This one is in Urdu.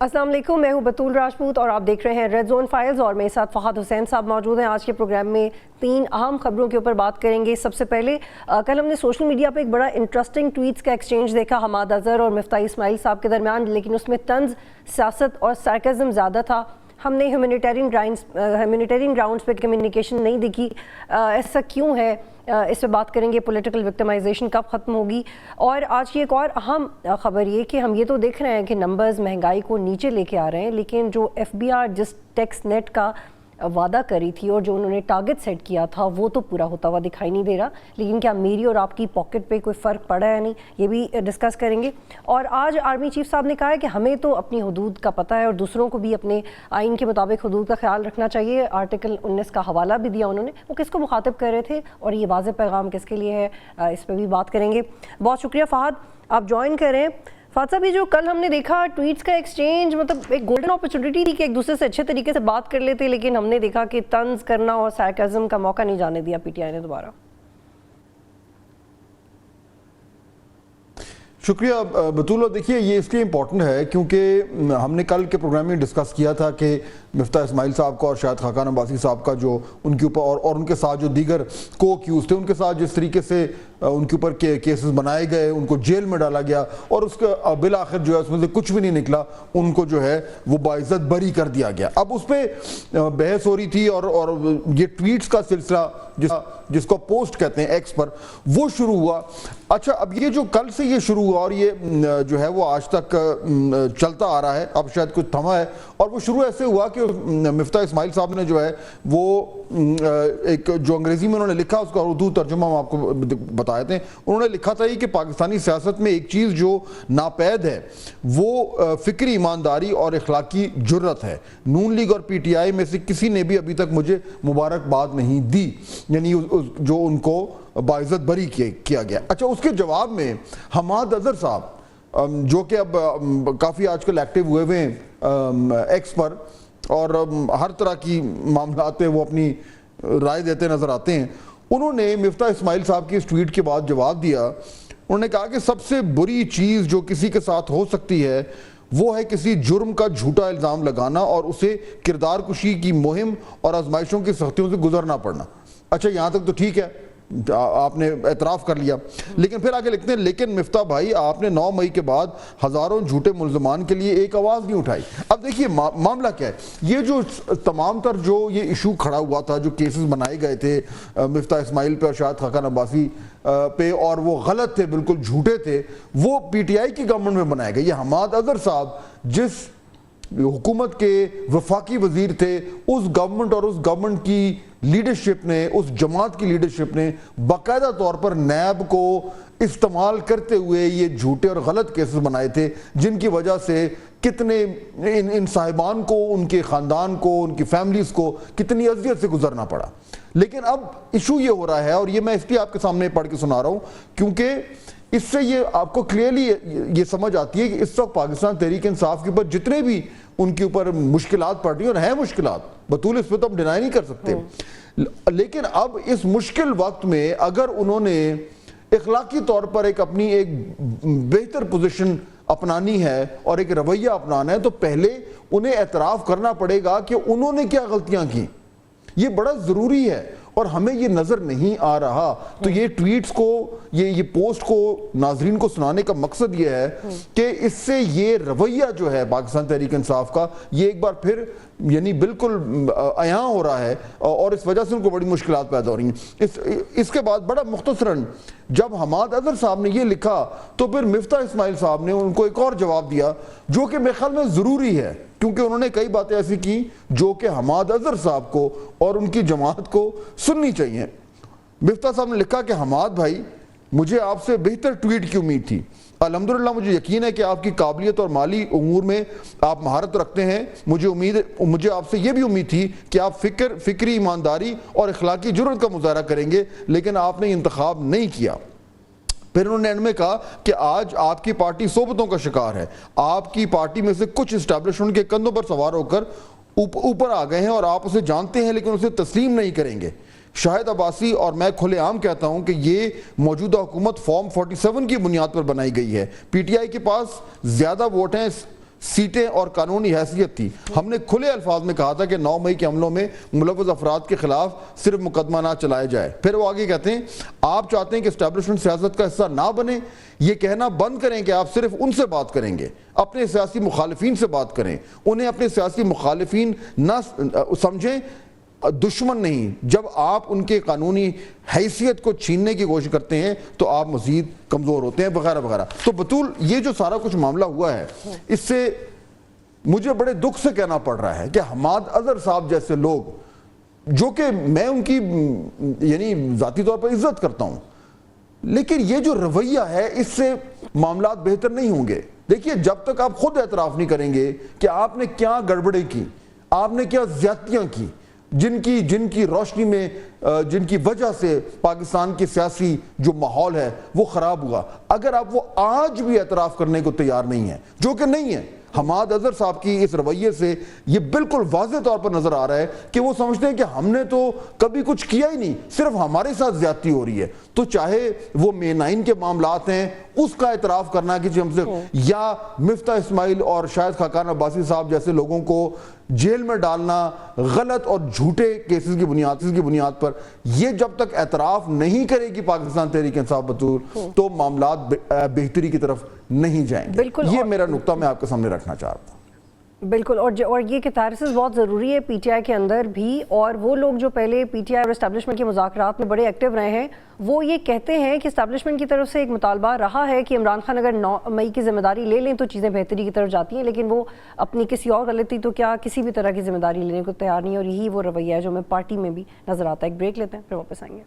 السلام علیکم، میں ہوں بطول راجپوت اور آپ دیکھ رہے ہیں ریڈ زون فائلز اور میرے ساتھ فہد حسین صاحب موجود ہیں۔ آج کے پروگرام میں 3 اہم خبروں کے اوپر بات کریں گے۔ سب سے پہلے کل ہم نے سوشل میڈیا پہ ایک بڑا انٹرسٹنگ ٹویٹس کا ایکسچینج دیکھا حماد اظہر اور مفتاح اسماعیل صاحب کے درمیان، لیکن اس میں طنز، سیاست اور سارکزم زیادہ تھا۔ ہم نے ہیومینیٹیرین گراؤنڈز پہ کمیونیکیشن نہیں دیکھی، ایسا کیوں ہے؟ اس پہ بات کریں گے۔ پولیٹیکل وکٹمائزیشن کب ختم ہوگی؟ اور آج کی ایک اور اہم خبر یہ کہ ہم یہ تو دیکھ رہے ہیں کہ نمبرز مہنگائی کو نیچے لے کے آ رہے ہیں، لیکن جو ایف بی آر جس ٹیکس نیٹ کا وعدہ کری تھی اور جو انہوں نے ٹارگٹ سیٹ کیا تھا وہ تو پورا ہوتا ہوا دکھائی نہیں دے رہا۔ لیکن کیا میری اور آپ کی پاکٹ پہ کوئی فرق پڑا ہے؟ نہیں، یہ بھی ڈسکس کریں گے۔ اور آج آرمی چیف صاحب نے کہا ہے کہ ہمیں تو اپنی حدود کا پتہ ہے اور دوسروں کو بھی اپنے آئین کے مطابق حدود کا خیال رکھنا چاہیے۔ آرٹیکل 19 کا حوالہ بھی دیا انہوں نے، وہ کس کو مخاطب کر رہے تھے اور یہ واضح پیغام کس کے لیے ہے، اس پہ بھی بات کریں گے۔ بہت شکریہ فہد، آپ جوائن کر رہے ہیں۔ فہد صاحب، یہ جو کل ہم نے دیکھا ٹویٹس کا ایکسچینج، مطلب ایک گولڈن اپرچونٹی تھی کہ ایک دوسرے سے اچھے طریقے سے بات کر لیتے، لیکن ہم نے دیکھا کہ طنز کرنا اور سارکزم کا موقع نہیں جانے دیا پی ٹی آئی نے دوبارہ۔ شکریہ بطولہ۔ دیکھیے، یہ اس لیے امپورٹنٹ ہے کیونکہ ہم نے کل کے پروگرام میں ڈسکس کیا تھا کہ مفتاح اسماعیل صاحب کا اور شاہد خاقان عباسی صاحب کا جو ان کے اوپر اور ان کے ساتھ جو دیگر کو اکیوز تھے، ان کے ساتھ جس طریقے سے ان کے اوپر کیسز بنائے گئے، ان کو جیل میں ڈالا گیا اور اس کا بالآخر جو ہے اس میں سے کچھ بھی نہیں نکلا، ان کو جو ہے وہ باعزت بری کر دیا گیا۔ اب اس پہ بحث ہو رہی تھی اور یہ ٹویٹس کا سلسلہ جس کو پوسٹ کہتے ہیں ایکس پر، وہ شروع ہوا۔ اچھا، اب یہ جو کل سے یہ شروع ہوا اور یہ جو ہے وہ آج تک چلتا آ رہا ہے، اب شاید کچھ تھما ہے، اور وہ شروع ایسے ہوا کہ مفتاح اسماعیل صاحب نے جو ہے وہ ایک جو انگریزی میں انہوں نے لکھا، اس کا اردو ترجمہ ہم آپ کو بتائے تھے۔ انہوں نے لکھا تھا کہ پاکستانی سیاست میں ایک چیز جو ناپید ہے وہ فکری ایمانداری اور اخلاقی جرت ہے۔ نون لیگ اور پی ٹی آئی میں سے کسی نے بھی ابھی تک مجھے مبارکباد نہیں دی، یعنی جو ان کو باعزت بری کیا گیا۔ اچھا، اس کے جواب میں حماد اظہر صاحب جو کہ اب کافی آج کل ایکٹیو ہوئے ہوئے ہیں ایکس پر اور ہر طرح کی معاملات پہ وہ اپنی رائے دیتے نظر آتے ہیں، انہوں نے مفتاح اسماعیل صاحب کی اس ٹویٹ کے بعد جواب دیا۔ انہوں نے کہا کہ سب سے بری چیز جو کسی کے ساتھ ہو سکتی ہے وہ ہے کسی جرم کا جھوٹا الزام لگانا اور اسے کردار کشی کی مہم اور آزمائشوں کی سختیوں سے گزرنا پڑنا۔ اچھا، یہاں تک تو ٹھیک ہے، آپ نے اعتراف کر لیا، لیکن پھر آگے لکھتے ہیں لیکن مفتاح بھائی، آپ نے 9 مئی کے بعد ہزاروں جھوٹے ملزمان کے لیے ایک آواز نہیں اٹھائی۔ اب دیکھیے معاملہ کیا ہے، یہ جو تمام تر جو یہ ایشو کھڑا ہوا تھا، جو کیسز بنائے گئے تھے مفتاح اسماعیل پہ اور شاہد خاقان عباسی پہ، اور وہ غلط تھے، بالکل جھوٹے تھے، وہ پی ٹی آئی کی گورنمنٹ میں بنائے گئے۔ یہ حماد اظہر صاحب جس حکومت کے وفاقی وزیر تھے، اس گورنمنٹ اور اس گورنمنٹ کی لیڈرشپ نے، اس جماعت کی لیڈرشپ نے باقاعدہ طور پر نیب کو استعمال کرتے ہوئے یہ جھوٹے اور غلط کیسز بنائے تھے، جن کی وجہ سے کتنے ان صاحبان کو، ان کے خاندان کو، ان کی فیملیز کو کتنی اذیت سے گزرنا پڑا۔ لیکن اب ایشو یہ ہو رہا ہے، اور یہ میں اس لیے آپ کے سامنے پڑھ کے سنا رہا ہوں کیونکہ اس سے یہ آپ کو کلیئرلی یہ سمجھ آتی ہے کہ اس وقت پاکستان تحریک انصاف کے اوپر جتنے بھی ان کے اوپر مشکلات پڑ رہی ہیں، اور ہیں مشکلات، بطول اس پہ تو ہم ڈینائی نہیں کر سکتے، لیکن اب اس مشکل وقت میں اگر انہوں نے اخلاقی طور پر اپنی ایک بہتر پوزیشن اپنانی ہے اور ایک رویہ اپنانا ہے، تو پہلے انہیں اعتراف کرنا پڑے گا کہ انہوں نے کیا غلطیاں کی۔ یہ بڑا ضروری ہے اور ہمیں یہ نظر نہیں آ رہا۔ تو یہ ٹویٹس کو، یہ پوسٹ کو ناظرین کو سنانے کا مقصد یہ ہے کہ اس سے یہ رویہ جو ہے پاکستان تحریک انصاف کا، یہ ایک بار پھر یعنی بالکل عیاں ہو رہا ہے، اور اس وجہ سے ان کو بڑی مشکلات پیدا ہو رہی ہیں۔ اس کے بعد بڑا مختصراً جب حماد اظہر صاحب نے یہ لکھا تو پھر مفتاح اسماعیل صاحب نے ان کو ایک اور جواب دیا جو کہ میرے خیال میں ضروری ہے، کیونکہ انہوں نے کئی باتیں ایسی کی جو کہ حماد اظہر صاحب کو اور ان کی جماعت کو سننی چاہیے۔ مفتاح صاحب نے لکھا کہ حماد بھائی، مجھے آپ سے بہتر ٹویٹ کی امید تھی۔ الحمدللہ مجھے یقین ہے کہ آپ کی قابلیت اور مالی امور میں آپ مہارت رکھتے ہیں۔ مجھے آپ سے یہ بھی امید تھی کہ آپ فکری ایمانداری اور اخلاقی جرات کا مظاہرہ کریں گے، لیکن آپ نے انتخاب نہیں کیا۔ پھر انہوں نے اینڈ میں کہا کہ آج آپ کی پارٹی صحبتوں کا شکار ہے، آپ کی پارٹی میں سے کچھ اسٹیبلشمنٹ کے کندھوں پر سوار ہو کر اوپر آ گئے ہیں اور آپ اسے جانتے ہیں لیکن اسے تسلیم نہیں کریں گے۔ شاہد عباسی اور میں کھلے عام کہتا ہوں کہ یہ موجودہ حکومت فارم 47 کی بنیاد پر بنائی گئی ہے۔ پی ٹی آئی کے پاس زیادہ ووٹ ہیں سیٹیں اور قانونی حیثیت تھی. ہم نے کھلے الفاظ میں کہا تھا کہ 9 مئی کے حملوں میں ملوث افراد کے خلاف صرف مقدمہ نہ چلایا جائے. پھر وہ آگے کہتے ہیں آپ چاہتے ہیں کہ اسٹیبلشمنٹ سیاست کا حصہ نہ بنے, یہ کہنا بند کریں کہ آپ صرف ان سے بات کریں گے, اپنے سیاسی مخالفین سے بات کریں, انہیں اپنے سیاسی مخالفین نہ سمجھیں دشمن نہیں. جب آپ ان کے قانونی حیثیت کو چھیننے کی کوشش کرتے ہیں تو آپ مزید کمزور ہوتے ہیں وغیرہ وغیرہ. تو بطول یہ جو سارا کچھ معاملہ ہوا ہے اس سے مجھے بڑے دکھ سے کہنا پڑ رہا ہے کہ حماد اظہر صاحب جیسے لوگ, جو کہ میں ان کی یعنی ذاتی طور پر عزت کرتا ہوں, لیکن یہ جو رویہ ہے اس سے معاملات بہتر نہیں ہوں گے. دیکھیے جب تک آپ خود اعتراف نہیں کریں گے کہ آپ نے کیا گڑبڑیں کی, آپ نے کیا زیادتیاں کی, جن کی روشنی میں جن کی وجہ سے پاکستان کی سیاسی جو ماحول ہے وہ خراب ہوا, اگر آپ وہ آج بھی اعتراف کرنے کو تیار نہیں ہیں, جو کہ نہیں ہے. حماد اظہر صاحب کی اس رویے سے یہ بالکل واضح طور پر نظر آ رہا ہے کہ وہ سمجھتے ہیں کہ ہم نے تو کبھی کچھ کیا ہی نہیں, صرف ہمارے ساتھ زیادتی ہو رہی ہے. تو چاہے وہ مے 9 کے معاملات ہیں اس کا اعتراف کرنا کہ ہم سے, یا مفتاح اسماعیل اور شاہد خاقان عباسی صاحب جیسے لوگوں کو جیل میں ڈالنا غلط اور جھوٹے کیسز کی بنیاد پر, یہ جب تک اعتراف نہیں کرے گی پاکستان تحریک انصاف بطور تو معاملات بہتری کی طرف نہیں جائیں گے. یہ میرا نقطہ میں آپ کے سامنے رکھنا چاہ رہا تھا. بالکل, اور یہ کیتھارسس بہت ضروری ہے پی ٹی آئی کے اندر بھی, اور وہ لوگ جو پہلے پی ٹی آئی اور اسٹیبلشمنٹ کے مذاکرات میں بڑے ایکٹیو رہے ہیں وہ یہ کہتے ہیں کہ اسٹیبلشمنٹ کی طرف سے ایک مطالبہ رہا ہے کہ عمران خان اگر 9 مئی کی ذمہ داری لے لیں تو چیزیں بہتری کی طرف جاتی ہیں, لیکن وہ اپنی کسی اور غلطی تو کیا کسی بھی طرح کی ذمہ داری لینے کو تیار نہیں, اور یہی وہ رویہ ہے جو ہمیں پارٹی میں بھی نظر آتا ہے. ایک بریک لیتے ہیں پھر واپس آئیں گے.